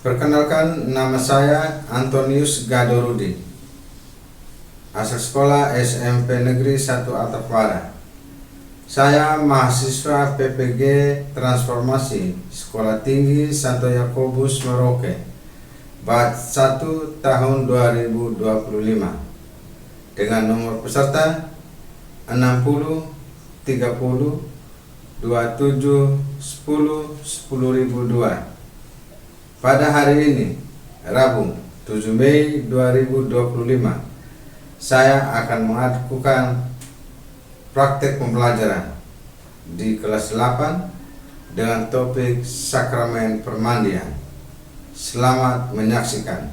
Perkenalkan, nama saya Antonius Gadorudi, asal sekolah SMP Negeri 1 Atapara. Saya mahasiswa PPG Transformasi Sekolah Tinggi Santo Yakobus Merauke, batch 1 tahun 2025, dengan nomor peserta 60 30 27 10 10002. Pada hari ini, Rabu 7 Mei 2025, saya akan melakukan praktek pembelajaran di kelas 8 dengan topik sakramen permandian. Selamat menyaksikan.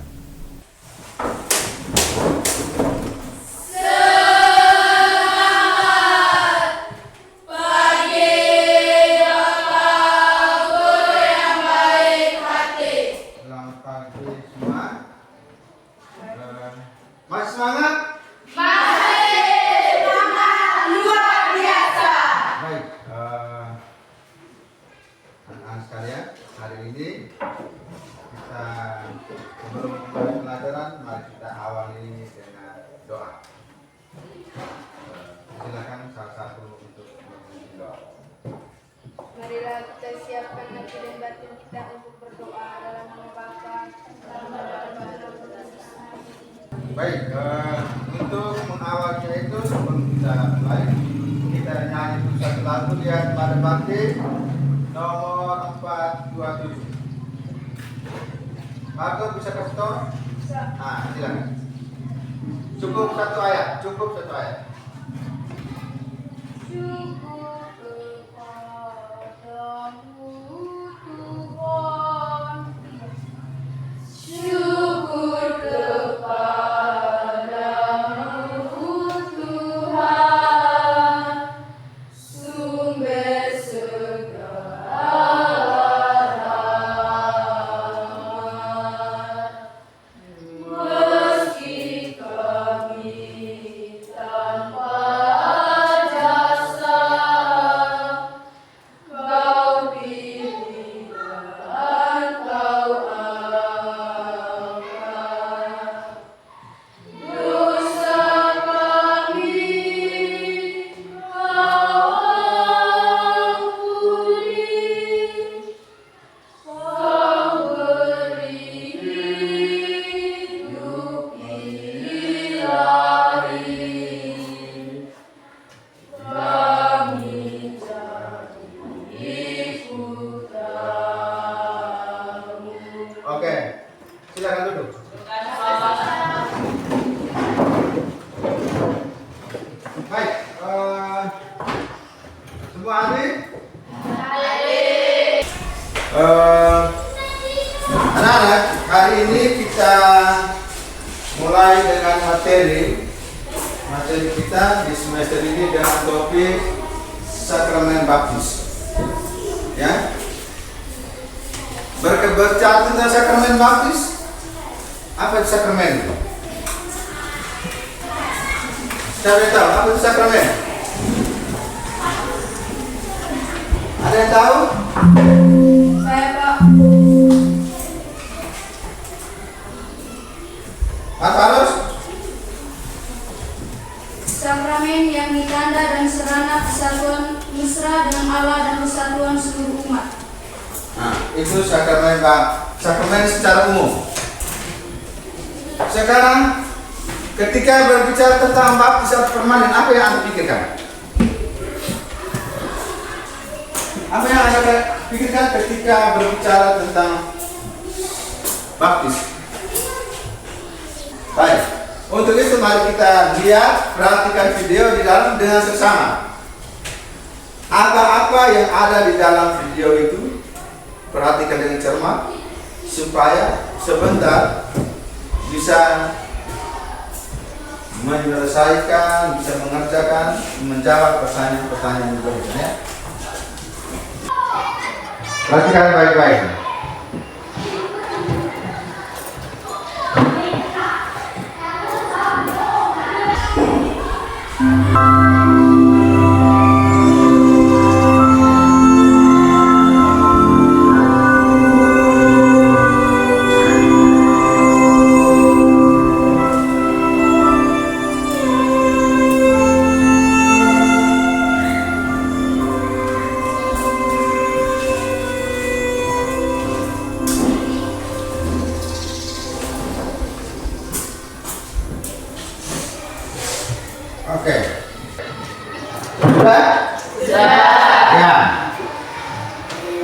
Masih semangat? Masih semangat luar biasa. Baik, anak-anak sekalian, hari ini kita sebelum memulai pelajaran, mari kita awali dengan doa. Silakan salah satu untuk memimpin doa. Marilah kita siapkan hati dan batin kita untuk berdoa dalam nama Bapa, Putra, dan Roh Kudus. Baik, untuk mengawalnya itu sebelum kita mulai, kita nyanyi dulu satu lagu lihat pada bakti nomor 427. Marco bisa kasih tahu? Nah, silakan. Cukup satu ayat. Syukur kepadamu Tuhan, syukur kepadamu Tuhan, sumber segala rahmat. Meski kami tanpa jasa, Kau pilih dan Kau angkat. Dosa kami Kau ampuni, Kau beri hidup ilahi. Kami jadi ikutanmu. Oke, silakan duduk. Baik, semua adik? Anak-anak, hari ini kita mulai dengan materi kita di semester ini dengan topik sakramen baptis. Ya, berbicara tentang sakramen baptis, apa itu sakramen? Siapa yang tahu apa itu sakramen? Ada yang tahu? Saya Pak. Pak Paulus? Sakramen yang ditanda dan serana kesatuan mesra dengan Allah dan persatuan seluruh umat. Nah, itu sakramen secara umum. Sekarang ketika berbicara tentang baptis atau permanen, apa yang Anda pikirkan? Apa yang Anda pikirkan ketika berbicara tentang baptis? Baik, untuk itu mari kita lihat, perhatikan video di dalam dengan seksama. Apa-apa yang ada di dalam video itu, perhatikan dengan cermat supaya sebentar bisa menyelesaikan, bisa mengerjakan, menjawab pertanyaan-pertanyaan yang berikutnya. Ya. Perhatikan baik-baik. Oke. Sudah? Ya.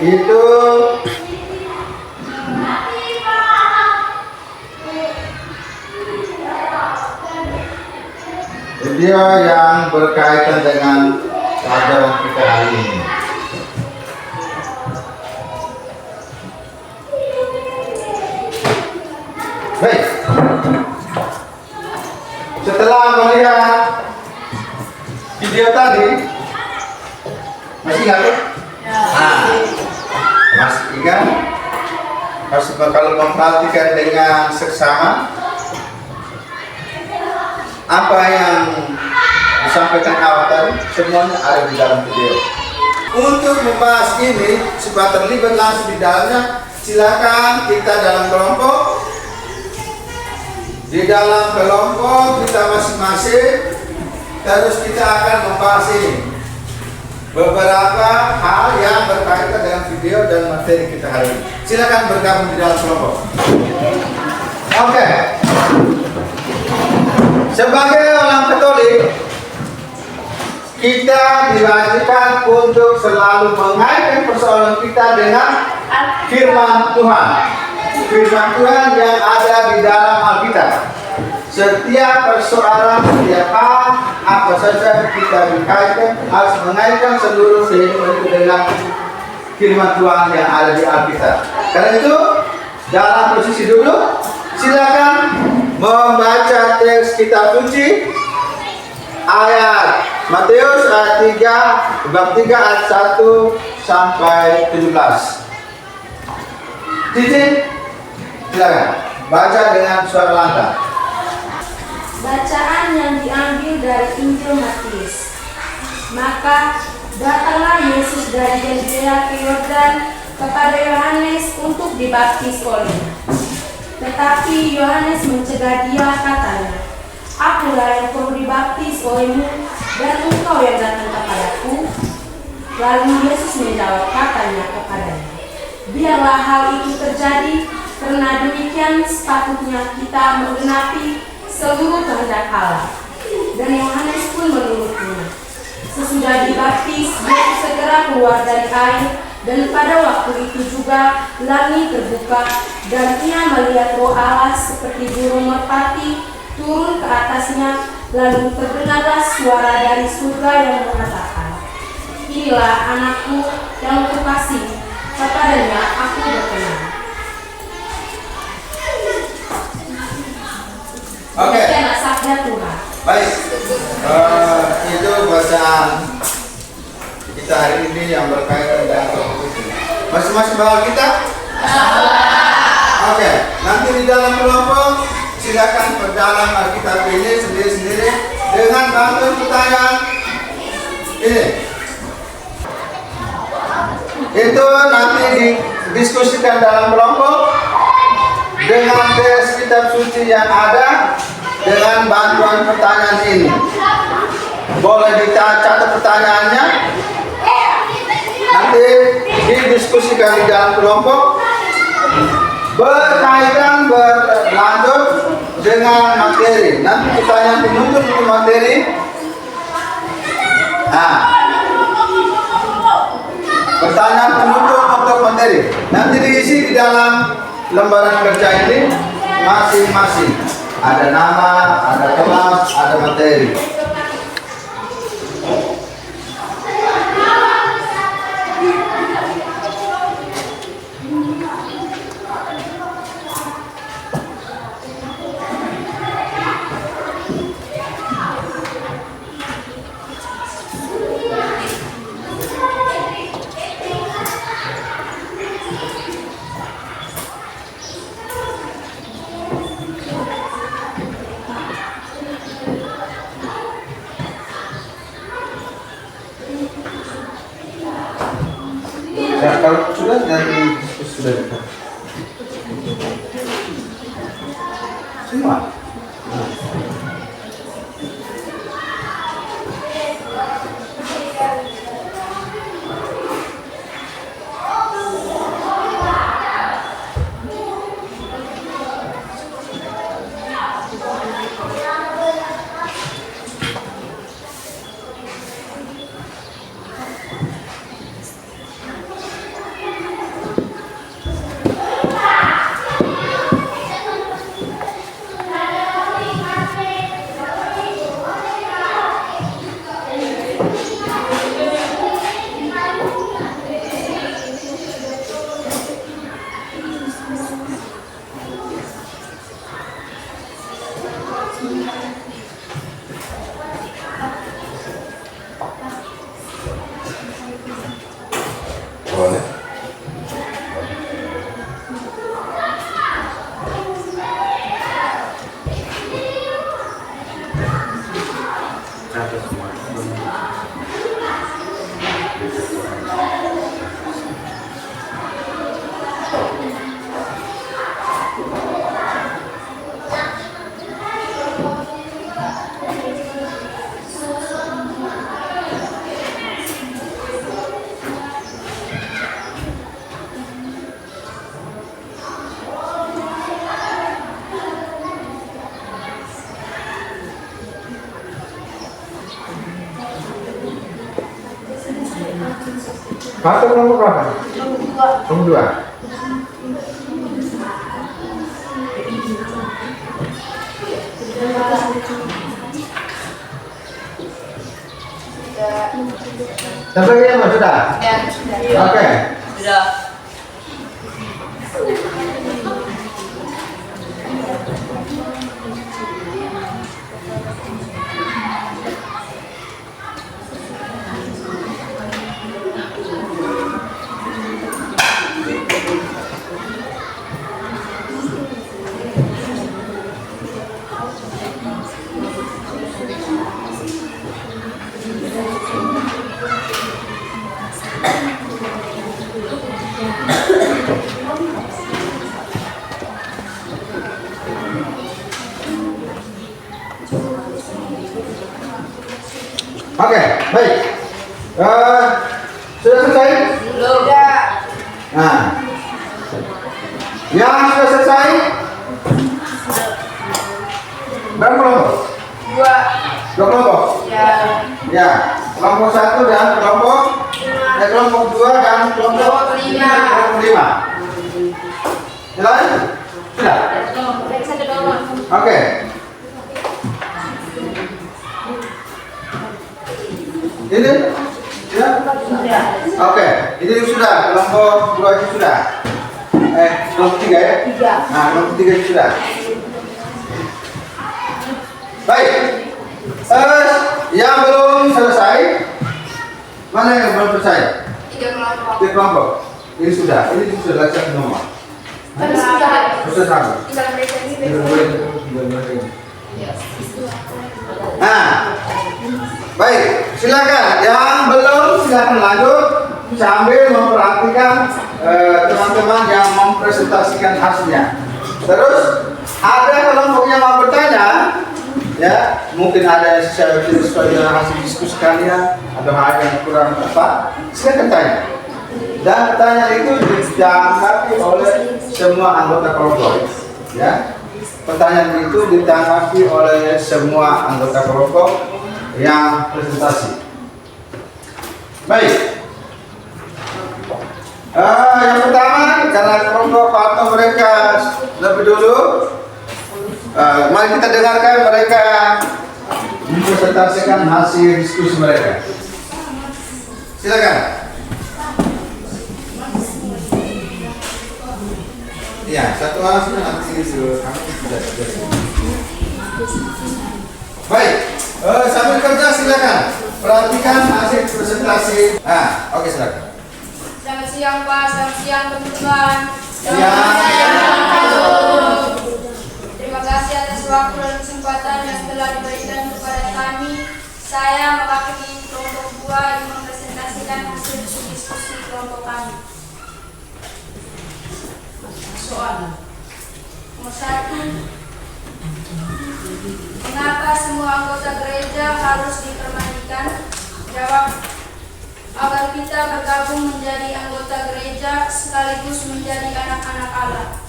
Itu video yang berkaitan dengan pelajaran kita hari ini. Baik. Setelah melihat video tadi, masih ingat tuh? Masih ingat? Kalau memperhatikan dengan seksama, apa yang disampaikan awal tadi semuanya ada di dalam video. Untuk membahas ini supaya terlibat langsung di dalamnya, silakan kita dalam kelompok. Di dalam kelompok kita masing-masing, terus kita akan membahas ini beberapa hal yang berkaitan dengan video dan materi kita hari ini. Silakan bergabung di dalam kelompok. Oke. Sebagai orang Katolik, kita diwajibkan untuk selalu mengaitkan persoalan kita dengan firman Tuhan. Firman Tuhan yang ada di dalam Alkitab. Setiap persoalan, setiap hal, apa saja kita dikaitkan, harus mengaitkan seluruh kehidupan itu dengan firman Tuhan yang ada di Alkitab. Karena itu, dalam posisi dulu, silakan membaca teks kitab suci ayat Matius ayat 3 bab 3 ayat 1 sampai 17. Titik, silakan baca dengan suara lantang. Bacaan yang diambil dari Injil Matius. Maka datanglah Yesus dari Galilea ke Yordan kepada Yohanes untuk dibaptis olehnya. Tetapi Yohanes mencegah dia, katanya, "Akulah yang perlu dibaptis olehmu, dan engkau yang datang kepadaku." Lalu Yesus menjawab, katanya kepadanya, "Biarlah hal itu terjadi, karena demikian sepatutnya kita menggenapi seluruh kehendak Allah." Dan Yohanes pun menurutnya. Sesudah dibaptis, Yesus segera keluar dari air, dan pada waktu itu juga langit terbuka, dan ia melihat Roh Allah seperti burung merpati turun ke atasnya, lalu terdengarlah suara dari surga yang mengatakan, "Inilah anakku yang kukasihi, kepadanya aku berkenan." Oke. Demikianlah sabda Tuhan. Baik. Itu bacaan kita hari ini yang berkaitan dengan topik ini. Masing-masing bawa kita? Oke. Nanti di dalam kelompok silakan berdalam Alkitab ini sendiri-sendiri dengan bantuan pertanyaan ini. Itu nanti didiskusikan dalam kelompok dengan teks kitab suci yang ada dengan bantuan pertanyaan ini. Boleh dicatat pertanyaannya, nanti didiskusikan di dalam kelompok berkaitan berlanjut dengan materi. Nanti pertanyaan penutup untuk materi. Nah, pertanyaan penutup untuk materi nanti diisi di dalam lembaran kerja ini masing-masing. Ada nama, ada kelas, ada materi. Ya, kalau sudah nanti sudah dekat. Semua. Patung nomor berapa? Nomor 2. Sampai ini apa sudah? Ya, sudah. Oke. Sudah. Oke, baik. Sudah selesai? Belum. Sudah. Nah, yang sudah selesai berapa kelompok? 2. 2 kelompok. Ya. Ya, kelompok 1 dan kelompok 2 dan kelompok 5. Selesai? Sudah. Oke. Ini? Ya? Oke, ini sudah, kelompok 2 itu sudah. Kelompok 3 ya? 3. Nah, kelompok 3 itu sudah. Baik. Yang belum selesai, mana yang belum selesai? 3 kelompok. 3 kelompok. Ini sudah satu nomor. Sudah sama. Nah, baik, silakan. Yang belum silakan lanjut sambil memperhatikan teman-teman yang mempresentasikan hasilnya. Terus ada kelompok yang mau bertanya, ya mungkin ada sesuatu tidak sesuai dengan hasil diskusi kalian atau hal yang kurang tepat, silakan tanya. Dan pertanyaan itu ditanggapi oleh semua anggota kelompok, ya. Pertanyaan itu ditanggapi oleh semua anggota kelompok yang presentasi. Baik. Yang pertama, karena kelompok atau mereka lebih dulu, mari kita dengarkan mereka mempresentasikan hasil diskusi mereka. Silakan. Ya, satu orang sudah nanti kami tidak terjadi. Baik, sambil kerja silakan perhatikan hasil presentasi. Oke silakan. Selamat siang Pak, selamat siang teman-teman. Selamat siang. Terima kasih atas waktu dan kesempatan yang telah diberikan kepada kami. Saya mewakili kelompok 2 yang mempresentasikan hasil diskusi kelompok kami. Soal nomor 1, mengapa semua anggota gereja harus dipermandikan? Jawab, agar kita bergabung menjadi anggota gereja sekaligus menjadi anak-anak Allah.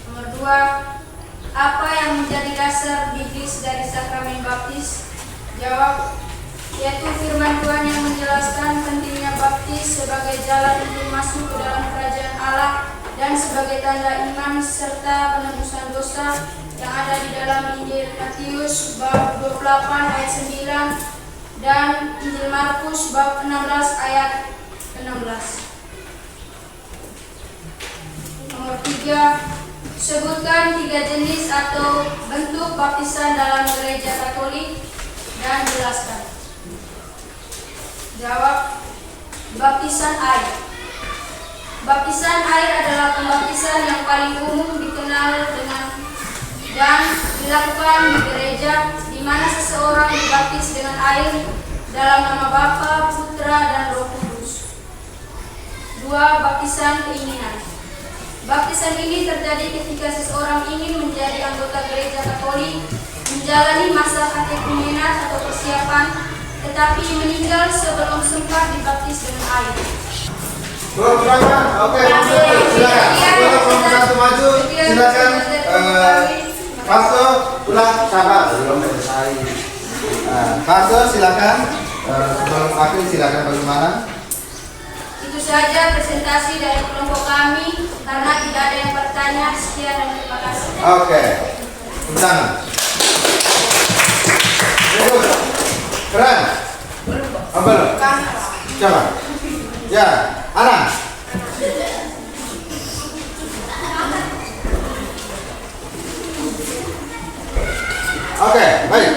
Nomor 2, apa yang menjadi dasar biblis dari sakramen baptis? Jawab, yaitu firman Tuhan yang menjelaskan pentingnya baptis sebagai jalan untuk masuk ke dalam kerajaan Allah dan sebagai tanda iman serta penebusan dosa yang ada di dalam Injil Matius bab 28 ayat 9 dan Injil Markus bab 16 ayat 16. Nomor 3, sebutkan 3 jenis atau bentuk baptisan dalam gereja Katolik dan jelaskan. Jawab, baptisan air. Baptisan air adalah pembaptisan yang paling umum dikenal dan dilakukan di gereja, di mana seseorang dibaptis dibaptis dengan air dalam nama Bapa, Putra, dan Roh Kudus. 2. Baptisan keinginan. Baptisan ini terjadi ketika seseorang ingin menjadi anggota gereja Katolik, menjalani masa katekumenan atau persiapan, tetapi meninggal sebelum sempat dibaptis dengan air. Silakan. Oke, silakan. Maju. Silakan. Pastor, ulang sabar belum selesai. Pastor, silakan. Sebelum akhir silakan bagaimana? Itu saja presentasi dari kelompok kami. Karena tidak ada yang bertanya, sekian dan terima kasih. Oke. Tangan. Keren. Belum. Coba. Ya, Anang. Oke, baik.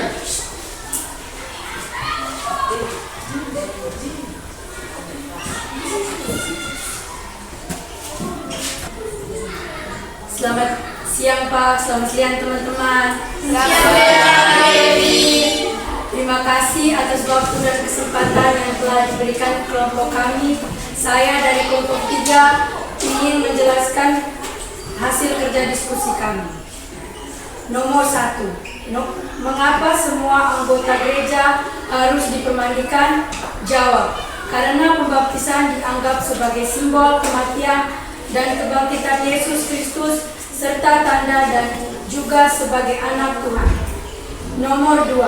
Selamat siang Pak, selamat siang teman-teman. Terima kasih atas waktu dan kesempatan yang telah diberikan kelompok kami. Saya dari kelompok 3 ingin menjelaskan hasil kerja diskusi kami. Nomor 1, mengapa semua anggota gereja harus dipermandikan? Jawab, karena pembaptisan dianggap sebagai simbol kematian dan kebangkitan Yesus Kristus serta tanda dan juga sebagai anak Tuhan. Nomor 2,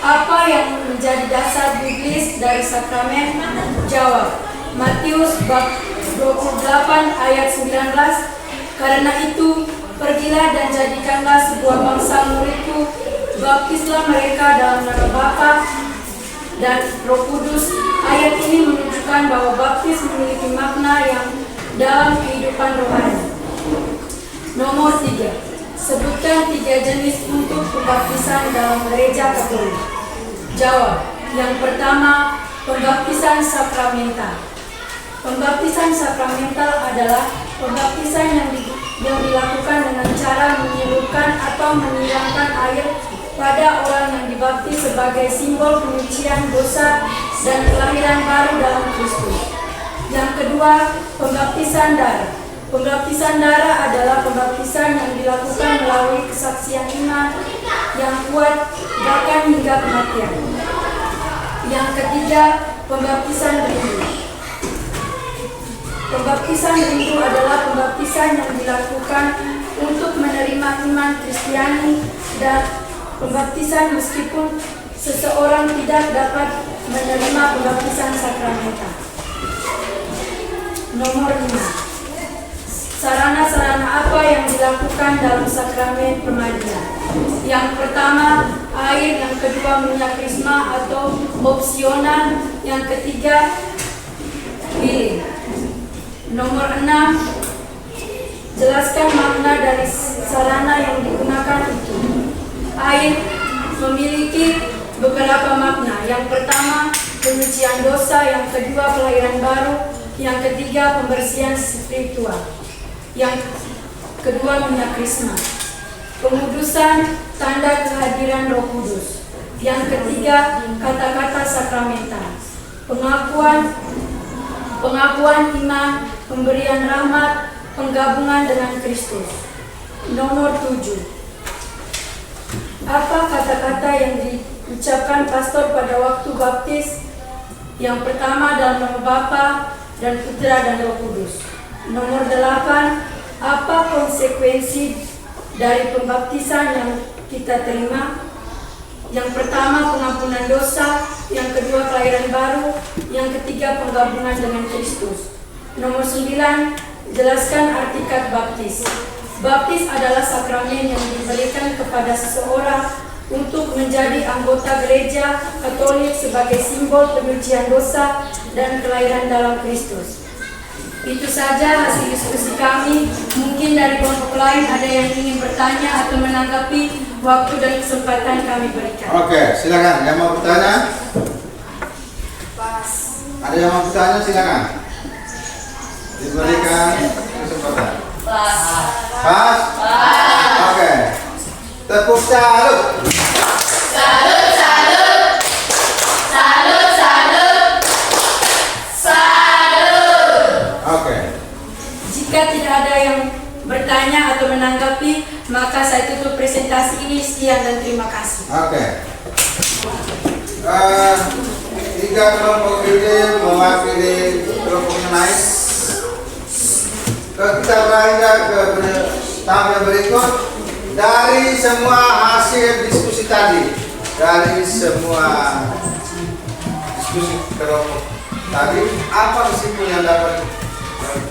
apa yang menjadi dasar biblis dari sakramen? Jawab, Matius bab 28 ayat 19, karena itu pergilah dan jadikanlah sebuah bangsa muridku, baptislah mereka dalam nama Bapa dan Roh Kudus. Ayat ini menunjukkan bahwa baptis memiliki makna yang dalam kehidupan rohani. Nomor 3, sebutkan 3 jenis untuk pembaptisan dalam gereja Katolik. Jawab, yang pertama, pembaptisan sakramental. Pembaptisan sakramental adalah pembaptisan yang dilakukan dengan cara menyelupkan atau menyiramkan air pada orang yang dibaptis sebagai simbol penyucian dosa dan kelahiran baru dalam Kristus. Yang kedua, pembaptisan darah. Pembaptisan darah adalah pembaptisan yang dilakukan melalui kesaksian iman yang kuat bahkan hingga kematian. Yang ketiga, pembaptisan rindu. Pembaptisan rindu adalah pembaptisan yang dilakukan untuk menerima iman Kristiani dan pembaptisan meskipun seseorang tidak dapat menerima pembaptisan sakramental. Nomor 5. Sarana-sarana apa yang dilakukan dalam sakramen pemandian? Yang pertama, air. Yang kedua, minyak krisma atau opsional. Yang ketiga, pilih. Nomor 6, jelaskan makna dari sarana yang digunakan itu. Air memiliki beberapa makna. Yang pertama, penyucian dosa. Yang kedua, kelahiran baru. Yang ketiga, pembersihan spiritual. Yang kedua, minyak krisma. Pengudusan, tanda kehadiran Roh Kudus. Yang ketiga, kata-kata sakramental. Pengakuan iman, pemberian rahmat, penggabungan dengan Kristus. Nomor 7. Apa kata-kata yang diucapkan pastor pada waktu baptis? Yang pertama, dalam nama Bapa dan Putra dan Roh Kudus. Nomor 8. Apa konsekuensi dari pembaptisan yang kita terima? Yang pertama, pengampunan dosa. Yang kedua, kelahiran baru. Yang ketiga, penggabungan dengan Kristus. Nomor 9, jelaskan arti kata baptis. Baptis adalah sakramen yang diberikan kepada seseorang untuk menjadi anggota gereja Katolik sebagai simbol penyucian dosa dan kelahiran dalam Kristus. Itu saja hasil diskusi kami. Mungkin dari kelompok lain ada yang ingin bertanya atau menanggapi waktu dan kesempatan kami berikan. Oke, silakan. Yang mau bertanya? Pas. Ada yang mau bertanya? Silakan. Diberikan kesempatan. Pas. Oke. Tepuk salut. Salut, salut. Tiga kelompok ini mewakili kelompok yang lain. Kita beranjak ke tahap yang berikut. Dari semua hasil diskusi tadi, dari semua diskusi kelompok tadi, apa kesimpulan yang dapat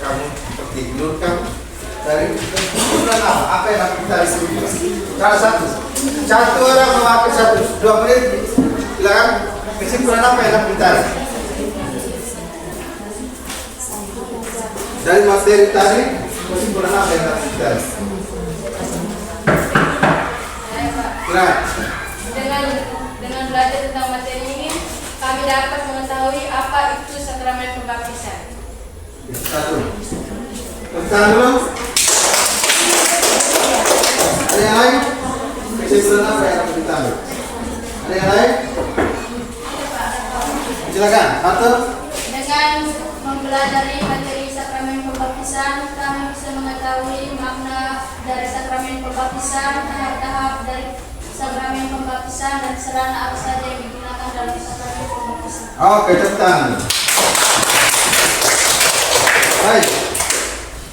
kamu petik? Menurut kamu dari kesimpulan apa yang dapat kita simpulkan? Salah satu orang mewakili 2 menit. Silakan, kesimpulan apa yang dapat kita? Dari materi tadi, kesimpulan apa yang dapat kita? Nah, dengan belajar tentang materi ini, kami dapat mengetahui apa itu sakramen pembaptisan. satu. Tentang dulu. Ada yang lain? Kesimpulan apa yang dapat kita ambil? Ada yang lain? Silakan, satu. Dengan mempelajari materi sakramen pembaptisan, kami bisa mengetahui makna dari sakramen pembaptisan, tahap-tahap dari sakramen pembaptisan, dan sarana apa saja yang digunakan dalam sakramen pembaptisan. Oke, tentang. Baik.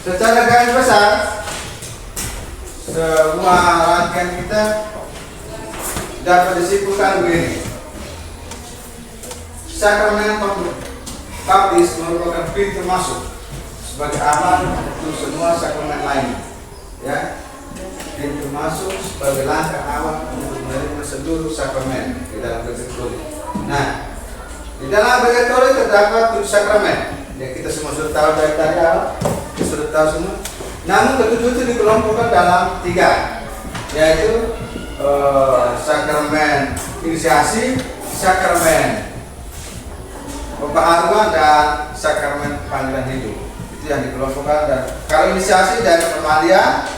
Secara garis besar, semua rangkaian kita dapat disimpulkan begini. Sakramen baptis merupakan pintu masuk sebagai amal untuk semua sakramen lain, ya. Pintu masuk sebagai langkah awal untuk menerima seluruh sakramen di dalam Gereja Katolik. Nah, di dalam Gereja Katolik terdapat 7 sakramen yang kita semua sudah tahu dari tadi awal, kita sudah tahu semua. Namun ketujuh itu dikelompokkan dalam 3, yaitu sakramen inisiasi, sakramen pembaharuan, dan sakramen panggilan hidup. Itu yang dikelompokkan. Dan kalau inisiasi dari permandian,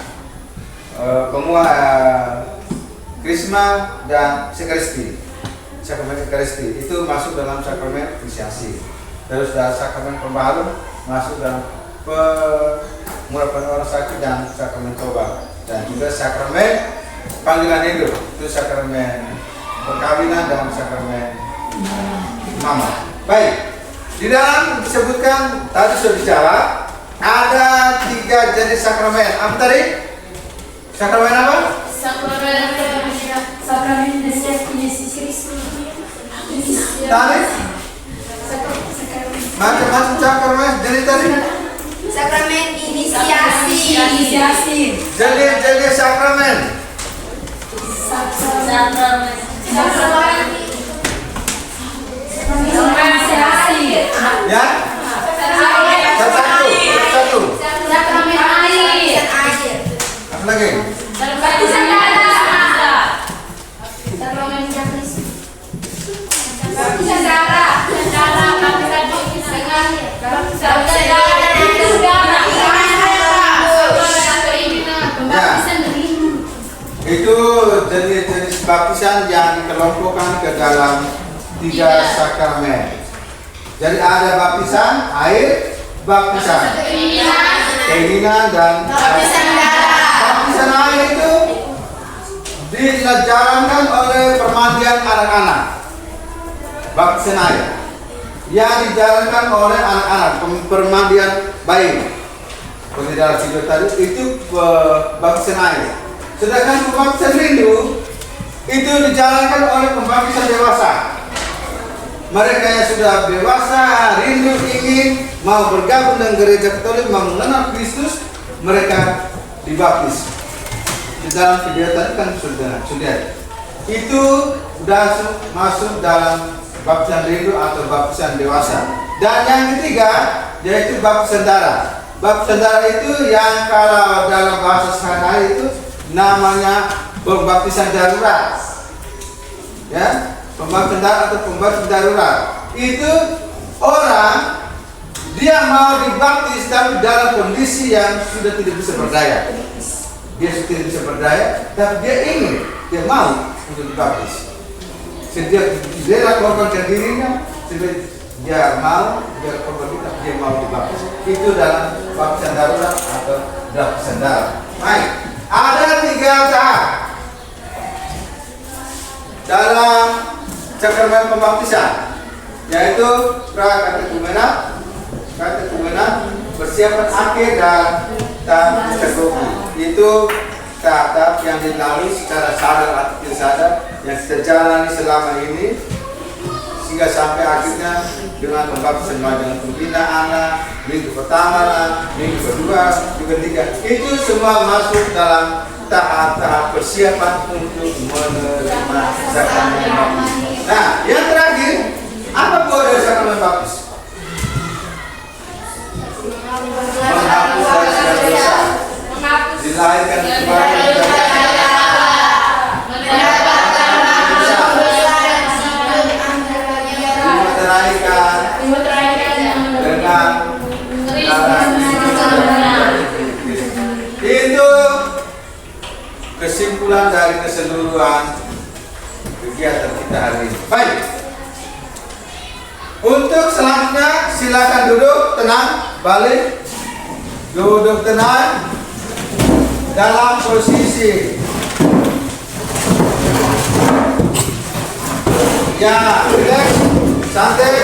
krisma, dan sekaristi. Sakramen sekaristi itu masuk dalam sakramen inisiasi. Terus dari sakramen pembaharuan masuk dalam pengurapan orang sakit dan sakramen tobat. Dan juga sakramen panggilan hidup itu sakramen perkawinan dan sakramen mama. Baik, di dalam disebutkan tadi sudah bicara ada 3 jenis sakramen. Apa tadi? Sakramen apa? Sakramen Tadi? Macam-macam sakramen jenis tadi? sakramen inisiasi. Jenis sakramen. Ya? Satu. Sakramen air. Apa lagi? Baptisan darah. Sakramen baptis. Baptisan darah. Itu jenis-jenis baptisan yang dikelompokkan ke dalam 3 sakramen. Jadi ada baptisan air, baptisan keinginan, dan Baptisan darah. Baptisan air itu dijalankan oleh permandian anak-anak. Baptisan air yang dijalankan oleh anak-anak, permandian bayi. Seperti dalam video tadi itu baptisan air. Sedangkan pembaptisan rindu itu dijalankan oleh pembaptisan dewasa. Mereka yang sudah dewasa, rindu, ingin mau bergabung dengan Gereja Katolik, mau mengenal Kristus, mereka dibaptis. Di dalam video tadi kan sudah. Itu sudah masuk dalam baptisan rindu atau baptisan dewasa. Dan yang ketiga yaitu baptisan darah. Baptisan darah itu yang kalau dalam bahasa sehari-hari itu namanya pembaptisan darurat. Ya, pembaptisan darah atau pembaptisan darurat. Itu orang dia mau dibaptis tapi dalam kondisi yang sudah tidak bisa berdaya. Dia sudah tidak bisa berdaya, tapi dia ingin, dia mau untuk dibaptis. Dia lakukan dirinya, dia mau, dia korban, dia mau dibaptis. Itu dalam baptisan darurat atau baptisan darah. Baik, ada 3 tahap. dalam sakramen pembaptisan, yaitu prakatekumena, persiapan akhir dan tahap terkumpul. Itu tahap yang dilalui secara sadar atau tidak sadar yang kita jalani selama ini sehingga sampai akhirnya dengan pembaptisan dengan pembinaan, minggu pertama, minggu kedua, minggu ketiga, itu semua masuk dalam tahap-tahap persiapan untuk menerima sakramen baptis. Nah, yang terakhir, apa buah dari sakramen baptis? Menghapus dari segala dosa, dilahirkan kembali itu kesimpulan dari keseluruhan kegiatan kita hari ini. Baik. Untuk selanjutnya silakan duduk tenang, balik. Duduk tenang dalam posisi ya relax, santai.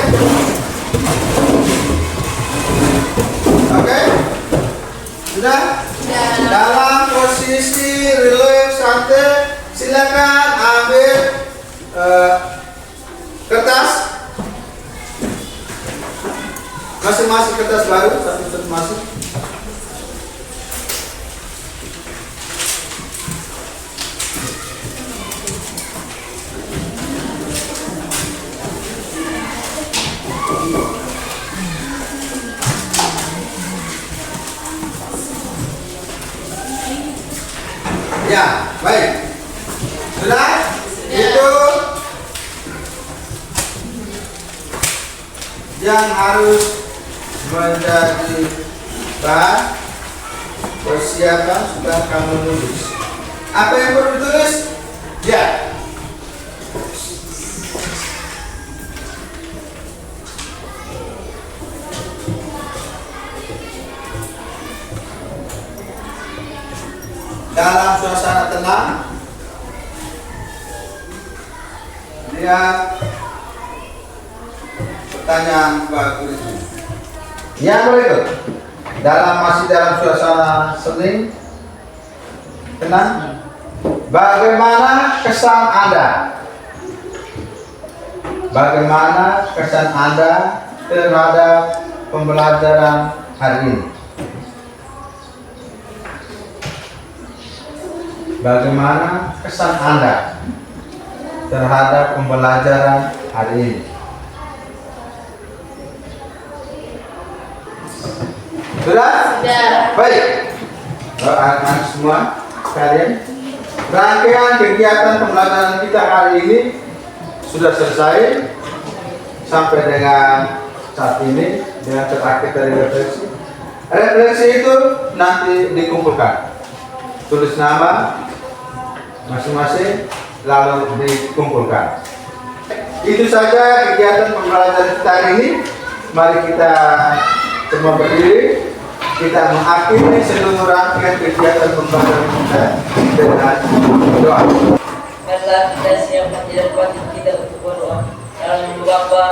Oke? Sudah? Dalam posisi relax, santai, silakan ambil kertas. Masing-masing kertas baru, satu-satu masuk. Ya, baik. Sudah? Itu yang harus menjadi bahan persiapan sudah kamu nulis. Apa yang perlu ditulis? Ya. Dalam suasana tenang, lihat pertanyaan bagus itu. Yang berikut, masih dalam suasana sening, tenang. Bagaimana kesan Anda? Bagaimana kesan Anda terhadap pembelajaran hari ini? Bagaimana kesan Anda terhadap pembelajaran hari ini? Sudah? Sudah. Baik. Anak-anak semua sekalian, rangkaian kegiatan pembelajaran kita hari ini sudah selesai sampai dengan saat ini dengan terakhir dari refleksi. Refleksi itu nanti dikumpulkan. Tulis nama masing-masing lalu dikumpulkan. Itu saja kegiatan pembelajaran kita hari ini. Mari kita semua berdiri, kita mengakhiri seluruh rangkaian kegiatan pembelajaran kita dengan doa. Marilah kita siapkan jalan batin kita untuk berdoa. Dalam nama Bapa